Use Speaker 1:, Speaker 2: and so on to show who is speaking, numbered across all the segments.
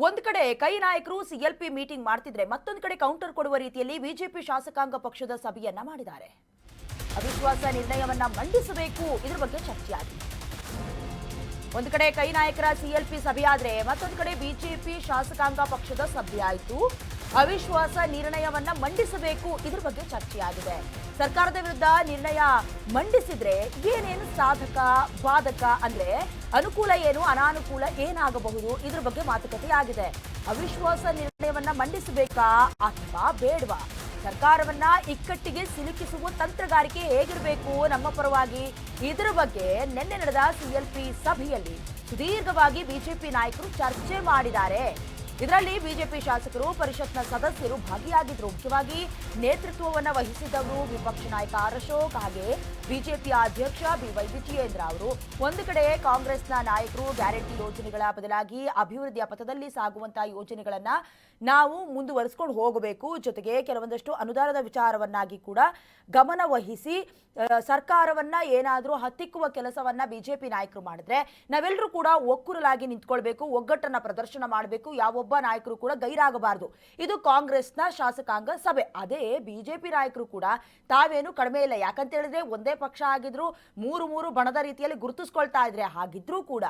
Speaker 1: ಒಂದು ಕಡೆ ಕೈ ನಾಯಕರು ಸಿಎಲ್ಪಿ ಮೀಟಿಂಗ್ ಮಾಡ್ತಿದ್ರೆ ಮತ್ತೊಂದು ಕಡೆ ಕೌಂಟರ್ ಕೊಡುವ ರೀತಿಯಲ್ಲಿ ಬಿಜೆಪಿ ಶಾಸಕಾಂಗ ಪಕ್ಷದ ಸಭೆಯನ್ನ ಮಾಡಿದ್ದಾರೆ. ಅವಿಶ್ವಾಸ ನಿರ್ಣಯವನ್ನ ಮಂಡಿಸಬೇಕು, ಇದರ ಬಗ್ಗೆ ಚರ್ಚೆಯಾಗಿದೆ. ಒಂದು ಕಡೆ ಕೈ ನಾಯಕರ ಸಿಎಲ್ಪಿ ಸಭೆಯಾದ್ರೆ ಮತ್ತೊಂದು ಕಡೆ ಬಿಜೆಪಿ ಶಾಸಕಾಂಗ ಪಕ್ಷದ ಸಭೆ ಆಯಿತು. ಅವಿಶ್ವಾಸ ನಿರ್ಣಯವನ್ನ ಮಂಡಿಸಬೇಕು, ಇದರ ಬಗ್ಗೆ ಚರ್ಚೆಯಾಗಿದೆ. ಸರ್ಕಾರದ ವಿರುದ್ಧ ನಿರ್ಣಯ ಮಂಡಿಸಿದ್ರೆ ಏನೇನು ಸಾಧಕ ಬಾಧಕ ಅಂದ್ರೆ ಅನುಕೂಲ ಏನು ಅನಾನುಕೂಲ ಏನಾಗಬಹುದು, ಇದ್ರ ಬಗ್ಗೆ ಮಾತುಕತೆ ಆಗಿದೆ. ಅವಿಶ್ವಾಸ ನಿರ್ಣಯವನ್ನ ಮಂಡಿಸಬೇಕಾ ಅಥವಾ ಬೇಡವಾ, ಸರ್ಕಾರವನ್ನ ಇಕ್ಕಟ್ಟಿಗೆ ಸಿಲುಕಿಸುವ ತಂತ್ರಗಾರಿಕೆ ಹೇಗಿರಬೇಕು ನಮ್ಮ ಪರವಾಗಿ, ಇದರ ಬಗ್ಗೆ ನಿನ್ನೆ ನಡೆದ ಸಿಎಲ್ಪಿ ಸಭೆಯಲ್ಲಿ ಸುದೀರ್ಘವಾಗಿ ಬಿಜೆಪಿ ನಾಯಕರು ಚರ್ಚೆ ಮಾಡಿದ್ದಾರೆ. ಇದರಲ್ಲಿ ಬಿಜೆಪಿ ಶಾಸಕರು ಪರಿಷತ್ನ ಸದಸ್ಯರು ಭಾಗಿಯಾಗಿದ್ರು. ಮುಖ್ಯವಾಗಿ ನೇತೃತ್ವವನ್ನು ವಹಿಸಿದವರು ವಿಪಕ್ಷ ನಾಯಕ ಆರ್ ಅಶೋಕ್, ಹಾಗೆ ಬಿಜೆಪಿಯ ಅಧ್ಯಕ್ಷ ಬಿವೈ ವಿಜಯೇಂದ್ರ ಅವರು. ಒಂದು ಕಡೆ ಕಾಂಗ್ರೆಸ್ನ ನಾಯಕರು ಗ್ಯಾರಂಟಿ ಯೋಜನೆಗಳ ಬದಲಾಗಿ ಅಭಿವೃದ್ಧಿಯ ಪಥದಲ್ಲಿ ಸಾಗುವಂತಹ ಯೋಜನೆಗಳನ್ನ ನಾವು ಮುಂದುವರಿಸಿಕೊಂಡು ಹೋಗಬೇಕು, ಜೊತೆಗೆ ಕೆಲವೊಂದಷ್ಟು ಅನುದಾನದ ವಿಚಾರವನ್ನಾಗಿ ಕೂಡ ಗಮನ ವಹಿಸಿ ಸರ್ಕಾರವನ್ನ ಏನಾದರೂ ಹತ್ತಿಕ್ಕುವ ಕೆಲಸವನ್ನ ಬಿಜೆಪಿ ನಾಯಕರು ಮಾಡಿದ್ರೆ ನಾವೆಲ್ಲರೂ ಕೂಡ ಒಕ್ಕೂರಲಾಗಿ ನಿಂತ್ಕೊಳ್ಬೇಕು, ಒಗ್ಗಟ್ಟನ್ನ ಪ್ರದರ್ಶನ ಮಾಡಬೇಕು, ಯಾವೊಬ್ಬ ನಾಯಕರು ಕೂಡ ಗೈರಾಗಬಾರದು. ಇದು ಕಾಂಗ್ರೆಸ್ನ ಶಾಸಕಾಂಗ ಸಭೆ. ಅದೇ ಬಿಜೆಪಿ ನಾಯಕರು ಕೂಡ ತಾವೇನು ಕಡಿಮೆ ಇಲ್ಲ, ಯಾಕಂತ ಹೇಳಿದ್ರೆ ಒಂದೇ ಪಕ್ಷ ಆಗಿದ್ರು ಮೂರು ಬಣದ ರೀತಿಯಲ್ಲಿ ಗುರುತಿಸ್ಕೊಳ್ತಾ ಇದ್ರೆ, ಹಾಗಿದ್ರೂ ಕೂಡ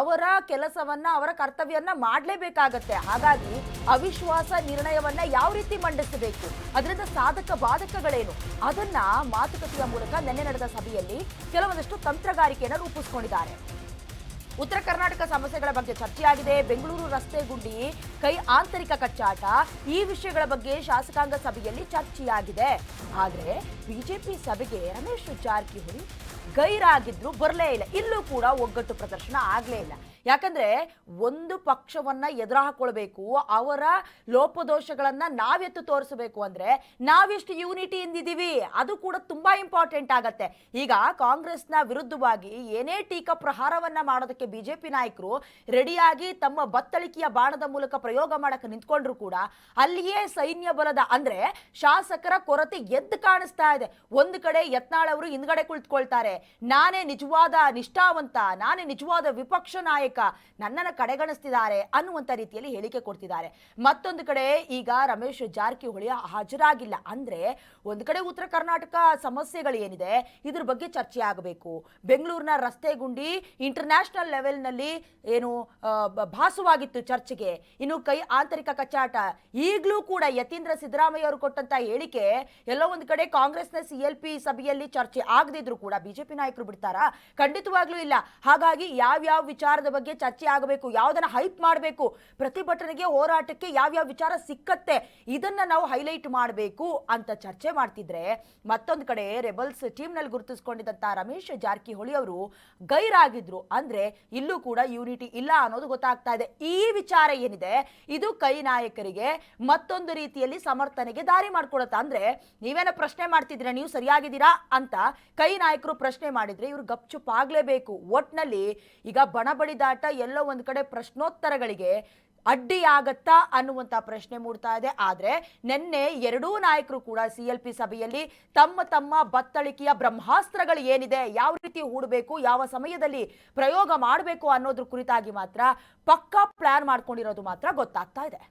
Speaker 1: ಅವರ ಕೆಲಸವನ್ನ ಅವರ ಕರ್ತವ್ಯವನ್ನ ಮಾಡಲೇಬೇಕಾಗತ್ತೆ. ಹಾಗಾಗಿ ಅವಿಶ್ವಾಸ ನಿರ್ಣಯವನ್ನ ಯಾವ ರೀತಿ ಮಂಡಿಸಬೇಕು, ಅದರಿಂದ ಸಾಧಕ ಬಾಧಕಗಳೇನು, ಅದನ್ನ ಮಾತುಕತೆಯ ಮೂಲಕ ನಿನ್ನೆ ನಡೆದ ಸಭೆಯಲ್ಲಿ ಕೆಲವೊಂದಷ್ಟು ತಂತ್ರಗಾರಿಕೆಯನ್ನು ರೂಪಿಸಿಕೊಂಡಿದ್ದಾರೆ. ಉತ್ತರ ಕರ್ನಾಟಕ ಸಮಸ್ಯೆಗಳ ಬಗ್ಗೆ ಚರ್ಚೆಯಾಗಿದೆ. ಬೆಂಗಳೂರು ರಸ್ತೆ ಗುಂಡಿ, ಕೈ ಆಂತರಿಕ ಕಚ್ಚಾಟ, ಈ ವಿಷಯಗಳ ಬಗ್ಗೆ ಶಾಸಕಾಂಗ ಸಭೆಯಲ್ಲಿ ಚರ್ಚೆಯಾಗಿದೆ. ಆದರೆ ಬಿಜೆಪಿ ಸಭೆಗೆ ರಮೇಶ್ ಜಾರಕಿಹೊಳಿ ಗೈರಾಗಿದ್ರು, ಬರಲೇ ಇಲ್ಲ. ಇಲ್ಲೂ ಕೂಡ ಒಗ್ಗಟ್ಟು ಪ್ರದರ್ಶನ ಆಗಲೇ ಇಲ್ಲ. ಯಾಕಂದ್ರೆ ಒಂದು ಪಕ್ಷವನ್ನ ಎದುರು ಹಾಕೊಳ್ಬೇಕು, ಅವರ ಲೋಪದೋಷಗಳನ್ನ ನಾವೆತ್ತು ತೋರಿಸಬೇಕು ಅಂದ್ರೆ ನಾವೆಷ್ಟು ಯೂನಿಟಿಯಿಂದ ಇದೀವಿ ಅದು ಕೂಡ ತುಂಬಾ ಇಂಪಾರ್ಟೆಂಟ್ ಆಗತ್ತೆ. ಈಗ ಕಾಂಗ್ರೆಸ್ನ ವಿರುದ್ಧವಾಗಿ ಏನೇ ಟೀಕಾ ಪ್ರಹಾರವನ್ನ ಮಾಡೋದಕ್ಕೆ ಬಿಜೆಪಿ ನಾಯಕರು ರೆಡಿಯಾಗಿ ತಮ್ಮ ಬತ್ತಳಿಕೆಯ ಬಾಣದ ಮೂಲಕ ಪ್ರಯೋಗ ಮಾಡಕ್ಕೆ ನಿಂತ್ಕೊಂಡ್ರು ಕೂಡ ಅಲ್ಲಿಯೇ ಸೈನ್ಯ ಬಲದ ಅಂದ್ರೆ ಶಾಸಕರ ಕೊರತೆ ಎದ್ದು ಕಾಣಿಸ್ತಾ ಇದೆ. ಒಂದು ಕಡೆ ಯತ್ನಾಳ್ ಅವರು ಹಿಂದ್ಗಡೆ ಕುಳಿತುಕೊಳ್ತಾರೆ, ನಾನೇ ನಿಜವಾದ ನಿಷ್ಠಾವಂತ, ನಾನೇ ನಿಜವಾದ ವಿಪಕ್ಷ ನಾಯಕ, ನನ್ನನ್ನು ಕಡೆಗಣಿಸ್ತಿದ್ದಾರೆ ಅನ್ನುವಂತ ರೀತಿಯಲ್ಲಿ ಹೇಳಿಕೆ ಕೊಡ್ತಿದ್ದಾರೆ. ಮತ್ತೊಂದು ಕಡೆ ಈಗ ರಮೇಶ್ ಜಾರಕಿಹೊಳಿ ಹಾಜರಾಗಿಲ್ಲ ಅಂದ್ರೆ ಒಂದು ಕಡೆ ಉತ್ತರ ಕರ್ನಾಟಕ ಸಮಸ್ಯೆಗಳು ಏನಿದೆ ಇದ್ರ ಬಗ್ಗೆ ಚರ್ಚೆ ಆಗಬೇಕು. ಬೆಂಗಳೂರಿನ ರಸ್ತೆ ಗುಂಡಿ ಇಂಟರ್ನ್ಯಾಷನಲ್ ಲೆವೆಲ್ನಲ್ಲಿ ಏನು ಭಾಸವಾಗಿತ್ತು ಚರ್ಚೆಗೆ. ಇನ್ನು ಕೈ ಆಂತರಿಕ ಕಚ್ಚಾಟ, ಈಗಲೂ ಕೂಡ ಯತೀಂದ್ರ ಸಿದ್ದರಾಮಯ್ಯ ಅವರು ಕೊಟ್ಟಂತ ಹೇಳಿಕೆ ಎಲ್ಲೋ ಒಂದು ಕಡೆ ಕಾಂಗ್ರೆಸ್ನ ಸಿಎಲ್ಪಿ ಸಭೆಯಲ್ಲಿ ಚರ್ಚೆ ಆಗದಿದ್ರು ಕೂಡ ಬಿಜೆಪಿ ನಾಯಕರು ಬಿಡ್ತಾರಾ? ಖಂಡಿತವಾಗ್ಲೂ ಇಲ್ಲ. ಹಾಗಾಗಿ ಯಾವ್ಯಾವ ವಿಚಾರದ ಬಗ್ಗೆ ಚರ್ಚೆ ಆಗಬೇಕು, ಯಾವುದನ್ನ ಹೈಪ್ ಮಾಡಬೇಕು, ಪ್ರತಿಭಟನೆಗೆ ಹೋರಾಟಕ್ಕೆ ಯಾವ್ಯಾವ ವಿಚಾರ ಸಿಕ್ಕತ್ತೆ ಇದನ್ನ ನಾವು ಹೈಲೈಟ್ ಮಾಡಬೇಕು ಅಂತ ಚರ್ಚೆ ಮಾಡ್ತಿದ್ರೆ, ಮತ್ತೊಂದು ಕಡೆ ರೆಬಲ್ಸ್ ಟೀಮ್ ನಲ್ಲಿ ಗುರುತಿಸಿಕೊಂಡಿದ್ದಂತ ರಮೇಶ್ ಜಾರಕಿಹೊಳಿ ಅವರು ಗೈರಾಗಿದ್ರು. ಅಂದ್ರೆ ಇಲ್ಲೂ ಕೂಡ ಯೂನಿಟಿ ಇಲ್ಲ ಅನ್ನೋದು ಗೊತ್ತಾಗ್ತಾ ಇದೆ. ಈ ವಿಚಾರ ಏನಿದೆ ಇದು ಕೈ ನಾಯಕರಿಗೆ ಮತ್ತೊಂದು ರೀತಿಯಲ್ಲಿ ಸಮರ್ಥನೆಗೆ ದಾರಿ ಮಾಡ್ಕೊಡತ್ತ. ಅಂದ್ರೆ ನೀವೇನೋ ಪ್ರಶ್ನೆ ಮಾಡ್ತಿದ್ದೀರಾ, ನೀವು ಸರಿಯಾಗಿದ್ದೀರಾ ಅಂತ ಕೈ ನಾಯಕರು ಪ್ರಶ್ನೆ ಮಾಡಿದ್ರೆ ಇವರು ಗಪ್ಚುಪ್ ಆಗ್ಲೇಬೇಕು. ಒಟ್ನಲ್ಲಿ ಈಗ ಬಣಬಡಿದಾಟ ಎಲ್ಲೋ ಒಂದು ಕಡೆ ಪ್ರಶ್ನೋತ್ತರಗಳಿಗೆ ಅಡ್ಡಿಯಾಗತ್ತಾ ಅನ್ನುವಂಥ ಪ್ರಶ್ನೆ ಮೂಡ್ತಾ ಇದೆ. ಆದರೆ ನಿನ್ನೆ ಎರಡೂ ನಾಯಕರು ಕೂಡ ಸಿಎಲ್ಪಿ ಸಭೆಯಲ್ಲಿ ತಮ್ಮ ತಮ್ಮ ಬತ್ತಳಿಕೆಯ ಬ್ರಹ್ಮಾಸ್ತ್ರಗಳು ಏನಿದೆ, ಯಾವ ರೀತಿ ಹೂಡಬೇಕು, ಯಾವ ಸಮಯದಲ್ಲಿ ಪ್ರಯೋಗ ಮಾಡಬೇಕು ಅನ್ನೋದ್ರ ಕುರಿತಾಗಿ ಮಾತ್ರ ಪಕ್ಕಾ ಪ್ಲಾನ್ ಮಾಡ್ಕೊಂಡಿರೋದು ಮಾತ್ರ ಗೊತ್ತಾಗ್ತಾ ಇದೆ.